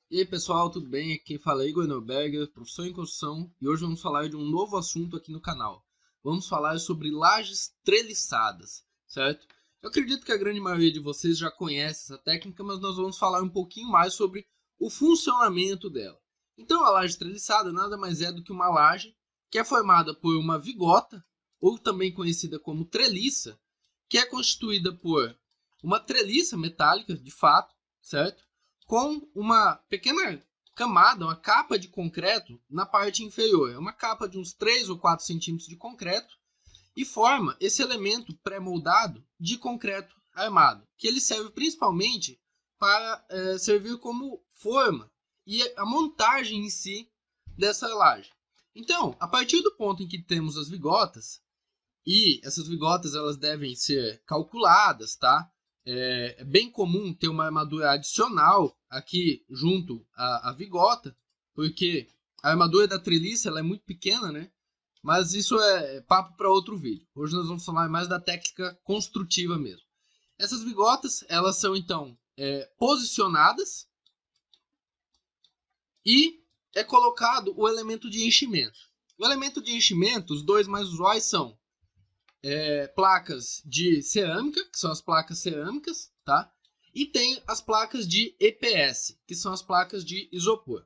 E aí pessoal, tudo bem? Aqui quem fala é Igor Neuberger, professor em construção, e hoje vamos falar de um novo assunto aqui no canal. Vamos falar sobre lajes treliçadas, certo? Eu acredito que a grande maioria de vocês já conhece essa técnica, mas nós vamos falar um pouquinho mais sobre o funcionamento dela. Então a laje treliçada nada mais é do que uma laje que é formada por uma vigota, ou também conhecida como treliça, que é constituída por uma treliça metálica, de fato, certo? Com uma pequena camada, uma capa de concreto na parte inferior. É uma capa de uns 3 ou 4 centímetros de concreto e forma esse elemento pré-moldado de concreto armado, que ele serve principalmente para servir como forma e a montagem em si dessa laje. Então, a partir do ponto em que temos as vigotas, e essas vigotas elas devem ser calculadas, tá? É bem comum ter uma armadura adicional aqui junto à vigota, porque a armadura da treliça ela é muito pequena, né? Mas isso é papo para outro vídeo. Hoje nós vamos falar mais da técnica construtiva mesmo. Essas vigotas elas são então posicionadas e é colocado o elemento de enchimento. O elemento de enchimento, os dois mais usuais são placas de cerâmica, que são as placas cerâmicas, tá? E tem as placas de EPS, que são as placas de isopor.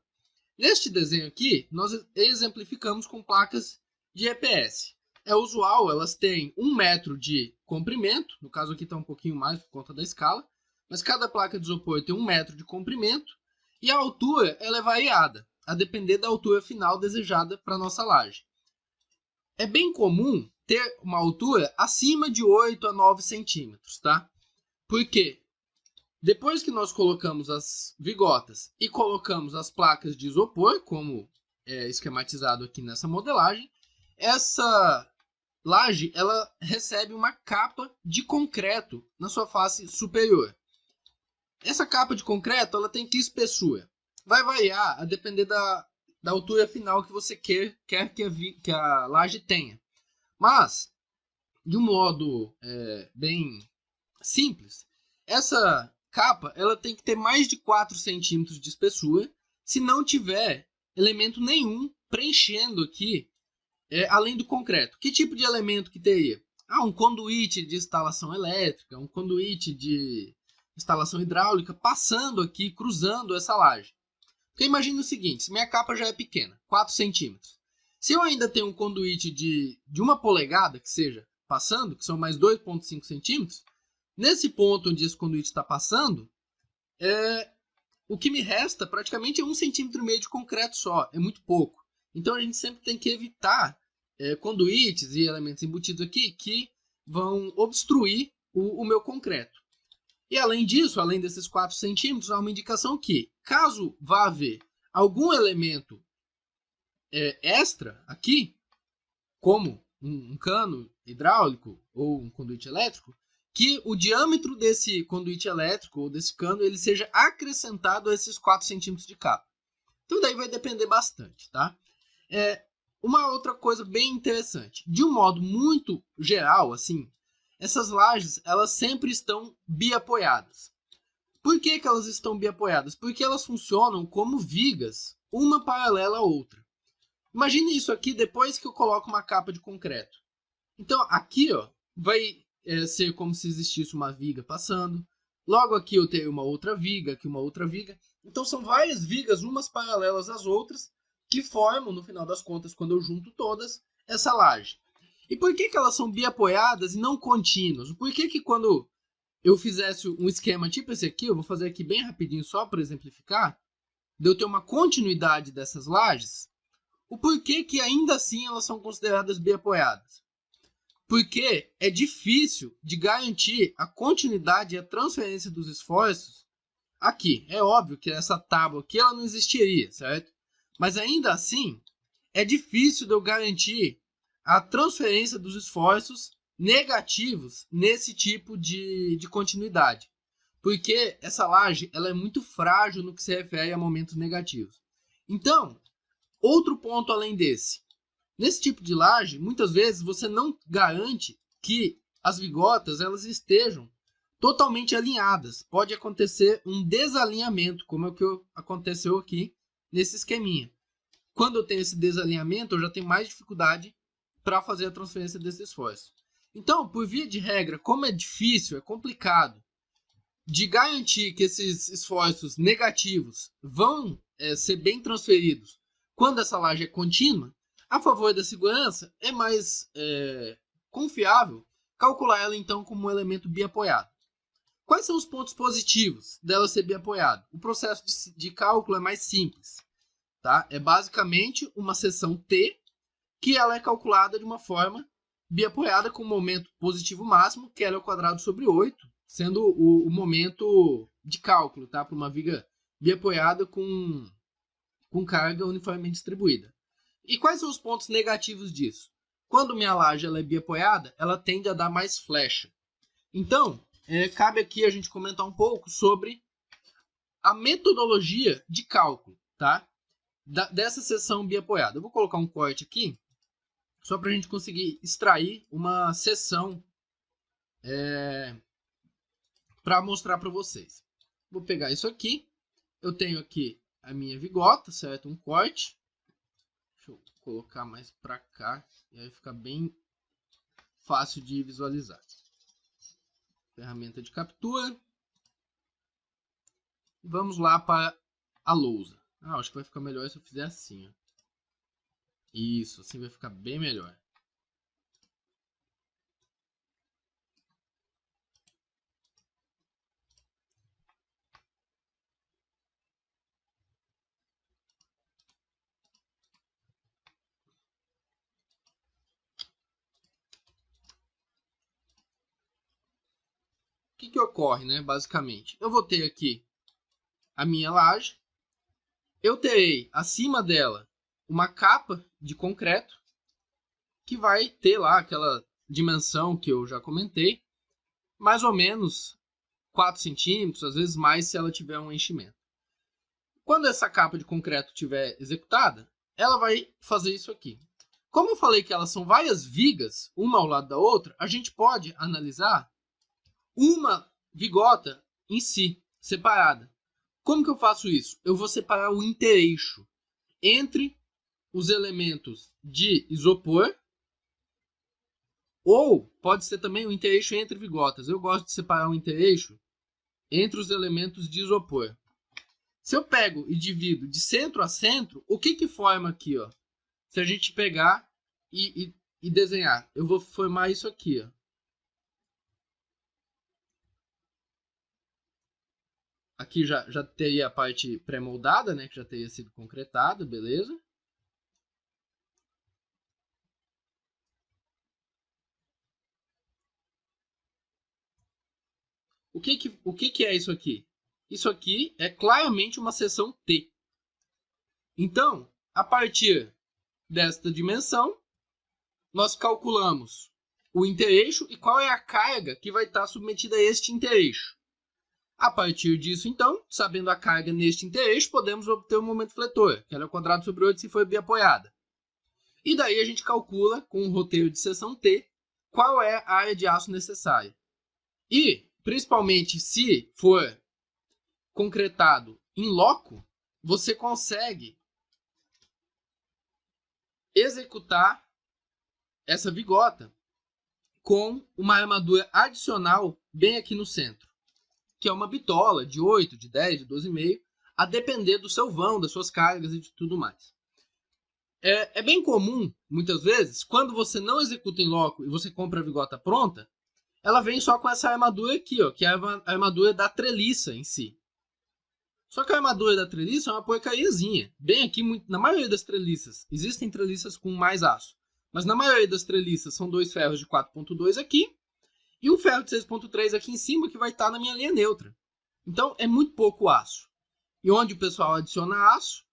Neste desenho aqui, nós exemplificamos com placas de EPS. É usual, elas têm 1 metro de comprimento, no caso aqui está um pouquinho mais por conta da escala, mas cada placa de isopor tem 1 metro de comprimento e a altura ela é variada, a depender da altura final desejada para a nossa laje. É bem comum ter uma altura acima de 8 a 9 centímetros, tá? Porque depois que nós colocamos as vigotas e colocamos as placas de isopor, como é esquematizado aqui nessa modelagem, essa laje ela recebe uma capa de concreto na sua face superior. Essa capa de concreto ela tem que espessura? Vai variar a depender da altura final que você quer que a laje tenha. Mas, de um modo bem simples, essa capa ela tem que ter mais de 4 centímetros de espessura se não tiver elemento nenhum preenchendo aqui além do concreto. Que tipo de elemento que teria? Um conduíte de instalação elétrica, um conduíte de instalação hidráulica passando aqui, cruzando essa laje. Porque imagine o seguinte, se minha capa já é pequena, 4 centímetros. Se eu ainda tenho um conduíte de 1 polegada, que seja, passando, que são mais 2,5 centímetros, nesse ponto onde esse conduíte está passando, o que me resta praticamente é 1,5 centímetros de concreto só, é muito pouco. Então a gente sempre tem que evitar conduítes e elementos embutidos aqui que vão obstruir o meu concreto. E além disso, além desses 4 centímetros, há uma indicação que, caso vá haver algum elemento extra aqui, como um cano hidráulico ou um conduíte elétrico, que o diâmetro desse conduíte elétrico ou desse cano ele seja acrescentado a esses 4 centímetros de capa. Então daí vai depender bastante, tá? Uma outra coisa bem interessante, de um modo muito geral, assim, essas lajes elas sempre estão biapoiadas. Por que elas estão biapoiadas? Porque elas funcionam como vigas, uma paralela à outra. Imagine isso aqui depois que eu coloco uma capa de concreto. Então aqui vai ser como se existisse uma viga passando. Logo aqui eu tenho uma outra viga, aqui uma outra viga. Então são várias vigas, umas paralelas às outras, que formam, no final das contas, quando eu junto todas, essa laje. E por que elas são biapoiadas e não contínuas? Por que quando eu fizesse um esquema tipo esse aqui, eu vou fazer aqui bem rapidinho só para exemplificar, de eu ter uma continuidade dessas lajes, o porquê que ainda assim elas são consideradas biapoiadas? Porque é difícil de garantir a continuidade e a transferência dos esforços aqui. É óbvio que essa tábua aqui ela não existiria, certo? Mas ainda assim, é difícil de eu garantir a transferência dos esforços negativos nesse tipo de continuidade. Porque essa laje ela é muito frágil no que se refere a momentos negativos. Então, outro ponto além desse. Nesse tipo de laje, muitas vezes você não garante que as vigotas elas estejam totalmente alinhadas. Pode acontecer um desalinhamento, como é o que aconteceu aqui nesse esqueminha. Quando eu tenho esse desalinhamento, eu já tenho mais dificuldade para fazer a transferência desse esforço. Então, por via de regra, como é difícil, é complicado de garantir que esses esforços negativos vão ser bem transferidos quando essa laje é contínua, a favor da segurança é mais confiável calcular ela então como um elemento biapoiado. Quais são os pontos positivos dela ser biapoiada? O processo de cálculo é mais simples. Tá? É basicamente uma seção T que ela é calculada de uma forma biapoiada com o momento positivo máximo, que é L ao quadrado sobre 8, sendo o momento de cálculo, tá? Para uma viga biapoiada com carga uniformemente distribuída. E quais são os pontos negativos disso? Quando minha laje ela é biapoiada, ela tende a dar mais flecha. Então, cabe aqui a gente comentar um pouco sobre a metodologia de cálculo, tá? Dessa seção biapoiada. Eu vou colocar um corte aqui, só para a gente conseguir extrair uma seção para mostrar para vocês. Vou pegar isso aqui. Eu tenho aqui a minha vigota, certo? Um corte. Deixa eu colocar mais para cá, e aí fica bem fácil de visualizar. Ferramenta de captura. Vamos lá para a lousa. Acho que vai ficar melhor se eu fizer assim. Ó. Isso, assim vai ficar bem melhor. O que ocorre, né? Basicamente, eu vou ter aqui a minha laje. Eu terei acima dela uma capa de concreto que vai ter lá aquela dimensão que eu já comentei, mais ou menos 4 centímetros, às vezes mais se ela tiver um enchimento. Quando essa capa de concreto estiver executada, ela vai fazer isso aqui. Como eu falei que elas são várias vigas, uma ao lado da outra, a gente pode analisar uma vigota em si, separada. Como que eu faço isso? Eu vou separar o intereixo entre os elementos de isopor, ou pode ser também o intereixo entre vigotas. Eu gosto de separar o intereixo entre os elementos de isopor. Se eu pego e divido de centro a centro, o que forma aqui? Ó? Se a gente pegar e desenhar, eu vou formar isso aqui. Ó. Aqui já teria a parte pré-moldada, né, que já teria sido concretada, beleza? O que é isso aqui? Isso aqui é claramente uma seção T. Então, a partir desta dimensão, nós calculamos o intereixo e qual é a carga que vai estar submetida a este intereixo. A partir disso, então, sabendo a carga neste intereixo, podemos obter o momento fletor, que é L ao quadrado sobre 8 se for biapoiada. E daí a gente calcula, com o roteiro de seção T, qual é a área de aço necessária. E, principalmente se for concretado em loco, você consegue executar essa vigota com uma armadura adicional bem aqui no centro, que é uma bitola de 8, de 10, de 12,5, a depender do seu vão, das suas cargas e de tudo mais. É bem comum, muitas vezes, quando você não executa em loco e você compra a vigota pronta, ela vem só com essa armadura aqui, ó, que é a armadura da treliça em si. Só que a armadura da treliça é uma porcariazinha. Bem aqui, na maioria das treliças, existem treliças com mais aço. Mas na maioria das treliças são 2 ferros de 4.2 aqui e um ferro de 6.3 aqui em cima que vai estar na minha linha neutra. Então é muito pouco aço. E onde o pessoal adiciona aço?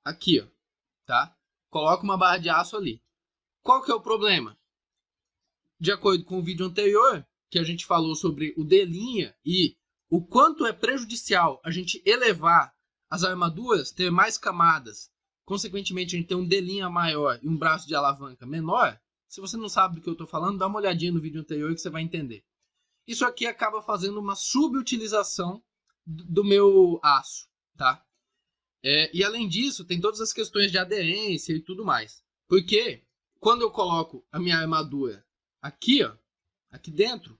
Aqui, ó, tá? Coloca uma barra de aço ali. Qual que é o problema? De acordo com o vídeo anterior, que a gente falou sobre o D-linha e o quanto é prejudicial a gente elevar as armaduras, ter mais camadas, consequentemente a gente ter um D-linha maior e um braço de alavanca menor, se você não sabe do que eu estou falando, dá uma olhadinha no vídeo anterior que você vai entender. isso aqui acaba fazendo uma subutilização do meu aço, tá? E além disso, tem todas as questões de aderência e tudo mais. Porque quando eu coloco a minha armadura aqui, ó, aqui dentro,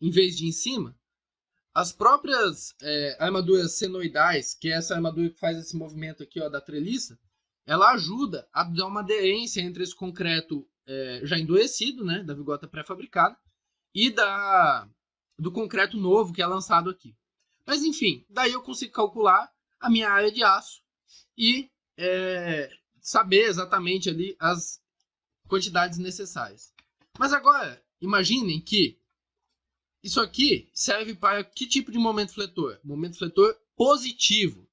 em vez de em cima, as próprias armaduras senoidais, que é essa armadura que faz esse movimento aqui, ó, da treliça, ela ajuda a dar uma aderência entre esse concreto já endurecido, né, da vigota pré-fabricada, e do concreto novo que é lançado aqui. Mas enfim, daí eu consigo calcular a minha área de aço e saber exatamente ali as quantidades necessárias. Mas agora, imaginem que isso aqui serve para que tipo de momento fletor? Momento fletor positivo.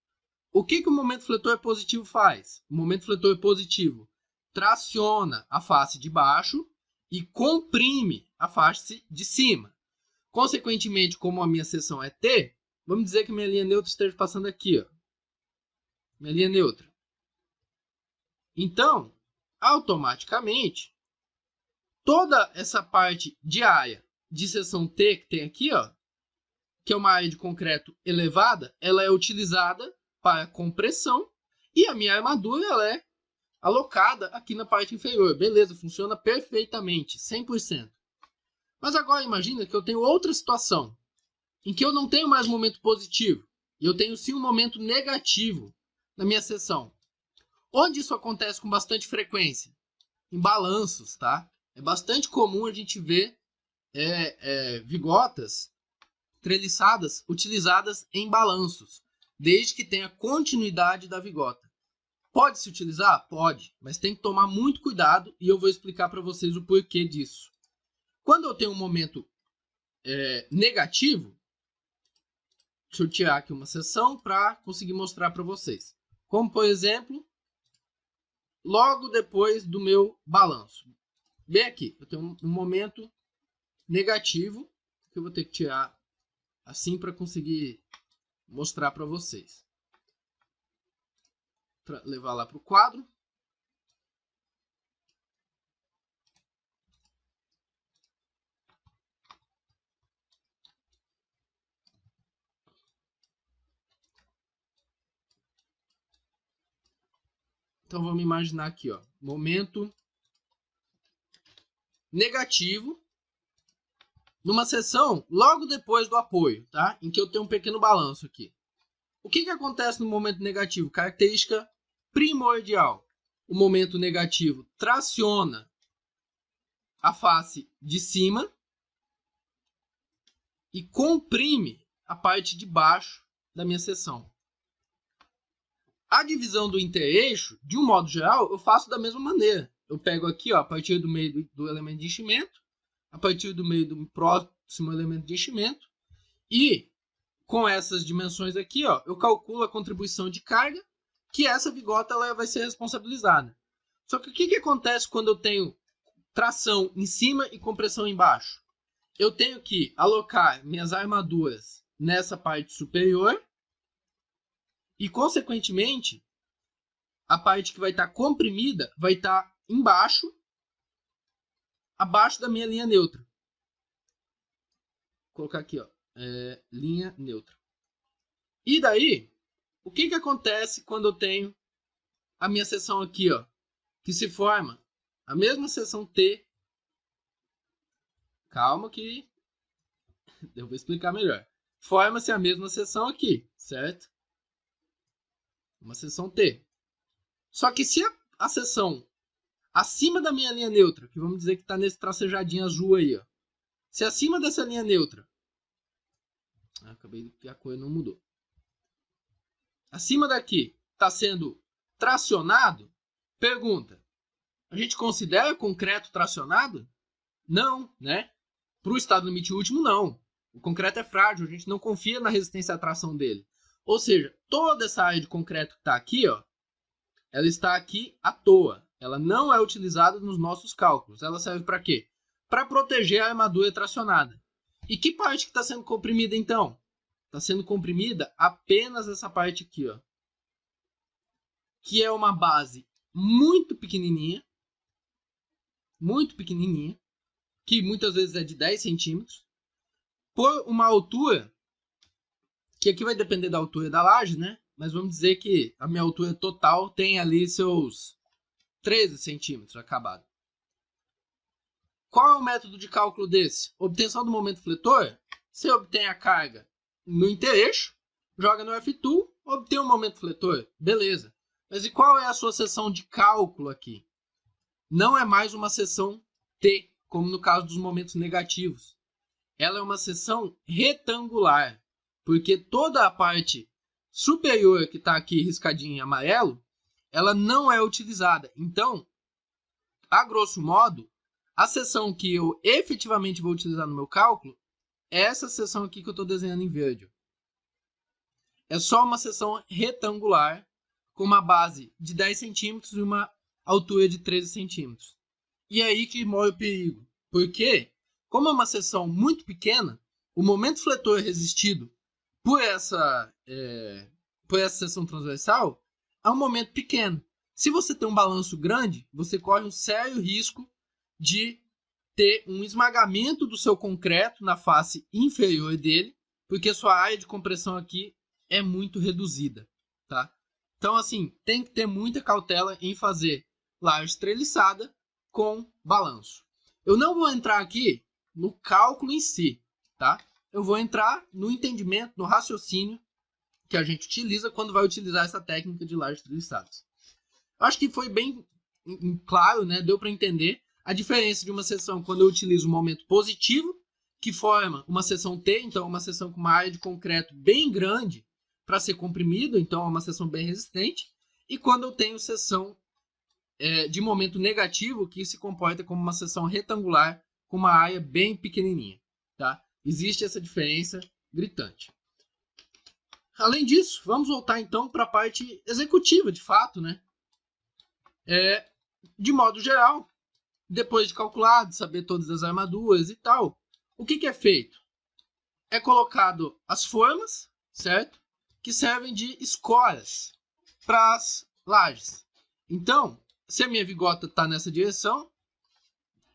O que o momento fletor positivo faz? O momento fletor positivo traciona a face de baixo e comprime a face de cima. Consequentemente, como a minha seção é T, vamos dizer que minha linha neutra esteja passando aqui, ó. Minha linha neutra. Então, automaticamente, toda essa parte de área de seção T que tem aqui, ó, que é uma área de concreto elevada, ela é utilizada para compressão e a minha armadura ela é alocada aqui na parte inferior. Beleza, funciona perfeitamente, 100%. Mas agora imagina que eu tenho outra situação em que eu não tenho mais momento positivo e eu tenho sim um momento negativo na minha seção. Onde isso acontece com bastante frequência? Em balanços, tá? É bastante comum a gente ver vigotas treliçadas utilizadas em balanços, desde que tenha continuidade da vigota. Pode se utilizar? Pode, mas tem que tomar muito cuidado e eu vou explicar para vocês o porquê disso. Quando eu tenho um momento negativo, deixa eu tirar aqui uma seção para conseguir mostrar para vocês. Como, por exemplo, logo depois do meu balanço. Bem aqui, eu tenho um momento negativo que eu vou ter que tirar assim para conseguir mostrar para vocês. Pra levar lá para o quadro. Então vamos imaginar aqui, ó, momento negativo numa seção logo depois do apoio, tá? Em que eu tenho um pequeno balanço aqui. O que acontece no momento negativo? Característica primordial. O momento negativo traciona a face de cima e comprime a parte de baixo da minha seção. A divisão do intereixo, de um modo geral, eu faço da mesma maneira. Eu pego aqui, ó, a partir do meio do elemento de enchimento, a partir do meio do próximo elemento de enchimento, e com essas dimensões aqui, ó, eu calculo a contribuição de carga, que essa vigota ela vai ser responsabilizada. Só que o que acontece quando eu tenho tração em cima e compressão embaixo? Eu tenho que alocar minhas armaduras nessa parte superior e, consequentemente, a parte que vai estar comprimida vai estar embaixo, abaixo da minha linha neutra. Vou colocar aqui, ó, linha neutra. E daí, o que acontece quando eu tenho a minha seção aqui, ó, que se forma a mesma seção T. Calma que eu vou explicar melhor. Forma-se a mesma seção aqui, certo? Uma seção T. Só que se a seção acima da minha linha neutra, que vamos dizer que está nesse tracejadinho azul aí, ó, se acima dessa linha neutra, acabei que a cor não mudou. Acima daqui está sendo tracionado, pergunta, a gente considera concreto tracionado? Não, né? Para o estado limite último, não. O concreto é frágil, a gente não confia na resistência à tração dele. Ou seja, toda essa área de concreto que está aqui, ó, ela está aqui à toa. Ela não é utilizada nos nossos cálculos. Ela serve para quê? Para proteger a armadura tracionada. E que parte que está sendo comprimida, então? Está sendo comprimida apenas essa parte aqui, ó, que é uma base muito pequenininha, que muitas vezes é de 10 centímetros, por uma altura, que aqui vai depender da altura da laje, né? Mas vamos dizer que a minha altura total tem ali seus 13 centímetros acabado. Qual é o método de cálculo desse? Obtenção do momento fletor. Você obtém a carga no intereixo, joga no F2, obtém o momento fletor. Beleza. Mas e qual é a sua seção de cálculo aqui? Não é mais uma seção T, como no caso dos momentos negativos. Ela é uma seção retangular, porque toda a parte superior que está aqui riscadinha em amarelo, ela não é utilizada. Então, a grosso modo, a seção que eu efetivamente vou utilizar no meu cálculo é essa seção aqui que eu estou desenhando em verde. É só uma seção retangular com uma base de 10 centímetros e uma altura de 13 centímetros. E é aí que mora o perigo. Porque, como é uma seção muito pequena, o momento fletor resistido por essa seção transversal é um momento pequeno. Se você tem um balanço grande, você corre um sério risco de ter um esmagamento do seu concreto na face inferior dele, porque sua área de compressão aqui é muito reduzida, tá? Então, assim, tem que ter muita cautela em fazer laje treliçada com balanço. Eu não vou entrar aqui no cálculo em si, tá? Eu vou entrar no entendimento, no raciocínio que a gente utiliza quando vai utilizar essa técnica de lajes treliçadas. Eu acho que foi bem claro, né? Deu para entender a diferença de uma seção quando eu utilizo um momento positivo, que forma uma seção T, então uma seção com uma área de concreto bem grande para ser comprimido, então é uma seção bem resistente, e quando eu tenho seção de momento negativo, que se comporta como uma seção retangular com uma área bem pequenininha, tá? Existe essa diferença gritante. Além disso, vamos voltar então para a parte executiva, de fato, né? De modo geral, depois de calcular, de saber todas as armaduras e tal, o que é feito? É colocado as formas, certo? Que servem de escoras para as lajes. Então, se a minha vigota está nessa direção,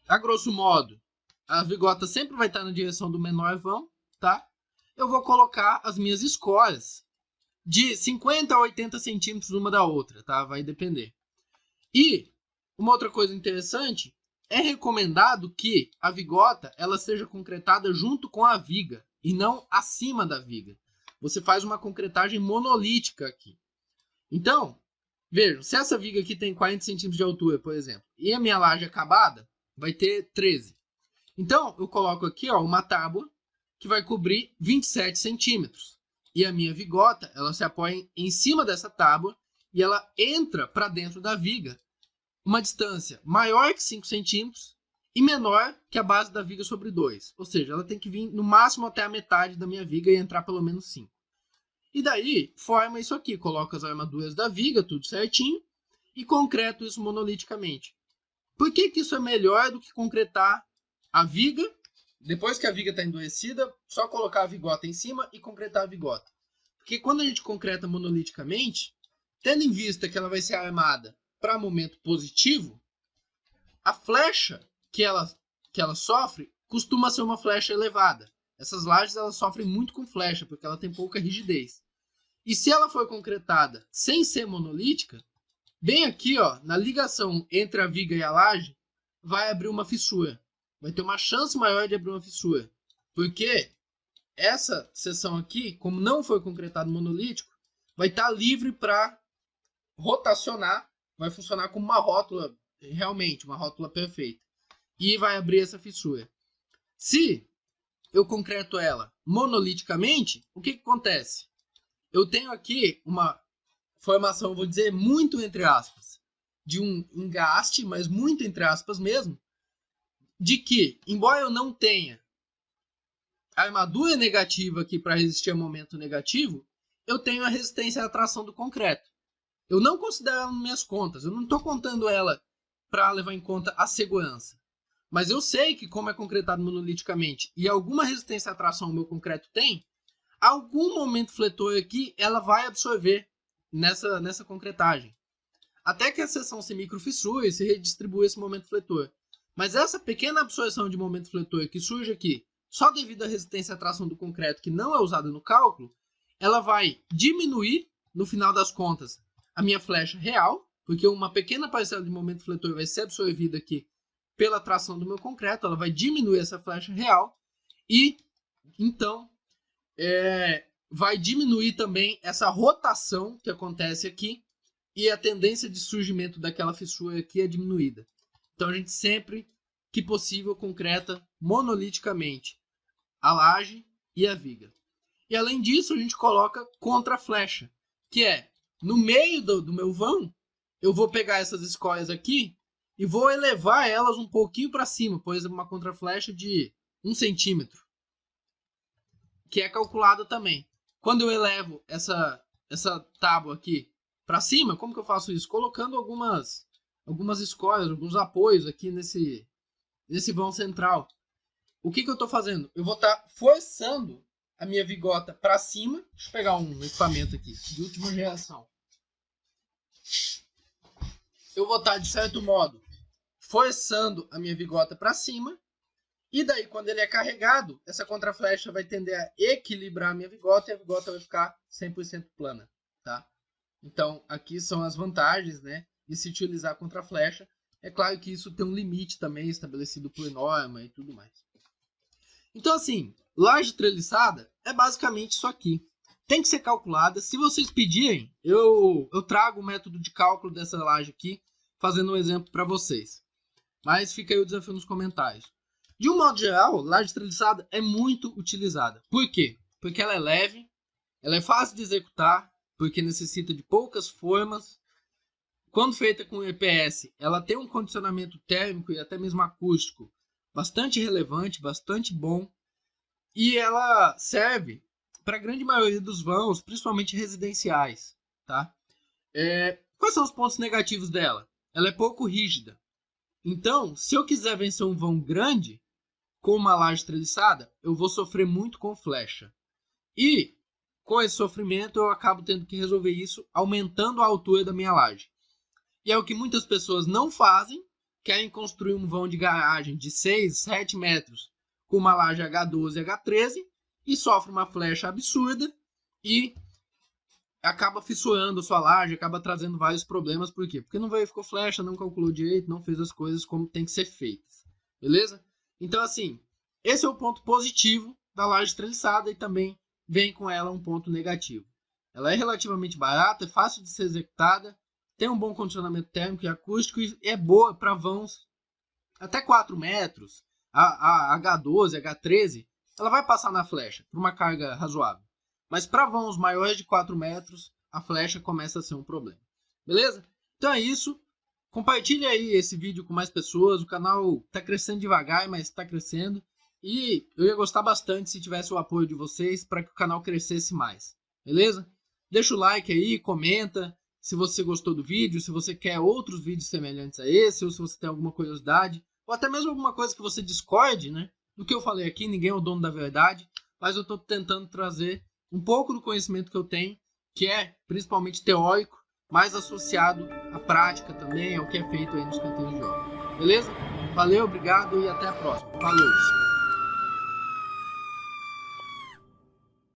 a grosso modo, a vigota sempre vai estar na direção do menor vão, tá? Eu vou colocar as minhas escoras de 50 a 80 centímetros uma da outra, tá? Vai depender. E uma outra coisa interessante, é recomendado que a vigota ela seja concretada junto com a viga e não acima da viga. Você faz uma concretagem monolítica aqui. Então, vejam, se essa viga aqui tem 40 centímetros de altura, por exemplo, e a minha laje acabada vai ter 13. Então, eu coloco aqui uma tábua que vai cobrir 27 centímetros. E a minha vigota ela se apoia em cima dessa tábua e ela entra para dentro da viga uma distância maior que 5 centímetros e menor que a base da viga sobre 2. Ou seja, ela tem que vir no máximo até a metade da minha viga e entrar pelo menos 5. E daí, forma isso aqui. Coloco as armaduras da viga, tudo certinho, e concreto isso monoliticamente. Por que isso é melhor do que concretar a viga? Depois que a viga está endurecida, só colocar a vigota em cima e concretar a vigota. Porque quando a gente concreta monoliticamente, tendo em vista que ela vai ser armada para momento positivo, a flecha que ela sofre costuma ser uma flecha elevada. Essas lajes elas sofrem muito com flecha, porque ela tem pouca rigidez. E se ela for concretada sem ser monolítica, bem aqui, na ligação entre a viga e a laje, vai abrir uma fissura. Vai ter uma chance maior de abrir uma fissura. Porque essa seção aqui, como não foi concretado monolítico, vai estar livre para rotacionar, vai funcionar como uma rótula, realmente, uma rótula perfeita. E vai abrir essa fissura. Se eu concreto ela monoliticamente, o que acontece? Eu tenho aqui uma formação, vou dizer, muito entre aspas, de um engaste, mas muito entre aspas mesmo, de que, embora eu não tenha armadura negativa aqui para resistir a momento negativo, eu tenho a resistência à atração do concreto. Eu não considero ela nas minhas contas, eu não estou contando ela para levar em conta a segurança. Mas eu sei que, como é concretado monoliticamente e alguma resistência à atração o meu concreto tem, algum momento fletor aqui ela vai absorver nessa concretagem. Até que a seção se microfissure e se redistribua esse momento fletor. Mas essa pequena absorção de momento fletor que surge aqui só devido à resistência à tração do concreto, que não é usada no cálculo, ela vai diminuir, no final das contas, a minha flecha real, porque uma pequena parcela de momento fletor vai ser absorvida aqui pela tração do meu concreto, ela vai diminuir essa flecha real e, então, vai diminuir também essa rotação que acontece aqui e a tendência de surgimento daquela fissura aqui é diminuída. Então, a gente sempre que possível concreta monoliticamente a laje e a viga. E além disso, a gente coloca contra-flecha, que é no meio do meu vão, eu vou pegar essas escórias aqui e vou elevar elas um pouquinho para cima, por exemplo, uma contra-flecha de 1 centímetro, que é calculada também. Quando eu elevo essa tábua aqui para cima, como que eu faço isso? Colocando algumas escórias, alguns apoios aqui nesse vão central. O que eu estou fazendo? Eu vou estar forçando a minha vigota para cima. Deixa eu pegar um equipamento aqui de última geração. Eu vou estar, de certo modo, forçando a minha vigota para cima. E daí, quando ele é carregado, essa contraflecha vai tender a equilibrar a minha vigota e a vigota vai ficar 100% plana, tá? Então, aqui são as vantagens, né, de se utilizar a contraflecha. É claro que isso tem um limite também estabelecido por norma e tudo mais. Então, assim, laje treliçada é basicamente isso aqui. Tem que ser calculada. Se vocês pedirem, eu trago o método de cálculo dessa laje aqui, fazendo um exemplo para vocês. Mas fica aí o desafio nos comentários. De um modo geral, laje treliçada é muito utilizada. Por quê? Porque ela é leve, ela é fácil de executar, porque necessita de poucas formas. Quando feita com EPS, ela tem um condicionamento térmico e até mesmo acústico bastante relevante, bastante bom. E ela serve para a grande maioria dos vãos, principalmente residenciais, tá? Quais são os pontos negativos dela? Ela é pouco rígida. Então, se eu quiser vencer um vão grande, com uma laje treliçada, eu vou sofrer muito com flecha. E, com esse sofrimento, eu acabo tendo que resolver isso aumentando a altura da minha laje. E é o que muitas pessoas não fazem, querem construir um vão de garagem de 6, 7 metros com uma laje H12 e H13 e sofre uma flecha absurda e acaba fissurando sua laje, acaba trazendo vários problemas. Por quê? Porque não verificou flecha, não calculou direito, não fez as coisas como tem que ser feitas. Beleza? Então, assim, esse é o ponto positivo da laje treliçada e também vem com ela um ponto negativo. Ela é relativamente barata, é fácil de ser executada, tem um bom condicionamento térmico e acústico e é boa para vãos até 4 metros. A H12, H13, ela vai passar na flecha por uma carga razoável. Mas para vãos maiores de 4 metros, a flecha começa a ser um problema. Beleza? Então é isso. Compartilhe aí esse vídeo com mais pessoas. O canal está crescendo devagar, mas está crescendo. E eu ia gostar bastante se tivesse o apoio de vocês para que o canal crescesse mais. Beleza? Deixa o like aí, comenta se você gostou do vídeo, se você quer outros vídeos semelhantes a esse, ou se você tem alguma curiosidade, ou até mesmo alguma coisa que você discorde, né? Do que eu falei aqui, ninguém é o dono da verdade, mas eu estou tentando trazer um pouco do conhecimento que eu tenho, que é principalmente teórico, mais associado à prática também, ao que é feito aí nos canteiros de obra. Beleza? Valeu, obrigado e até a próxima. Falou!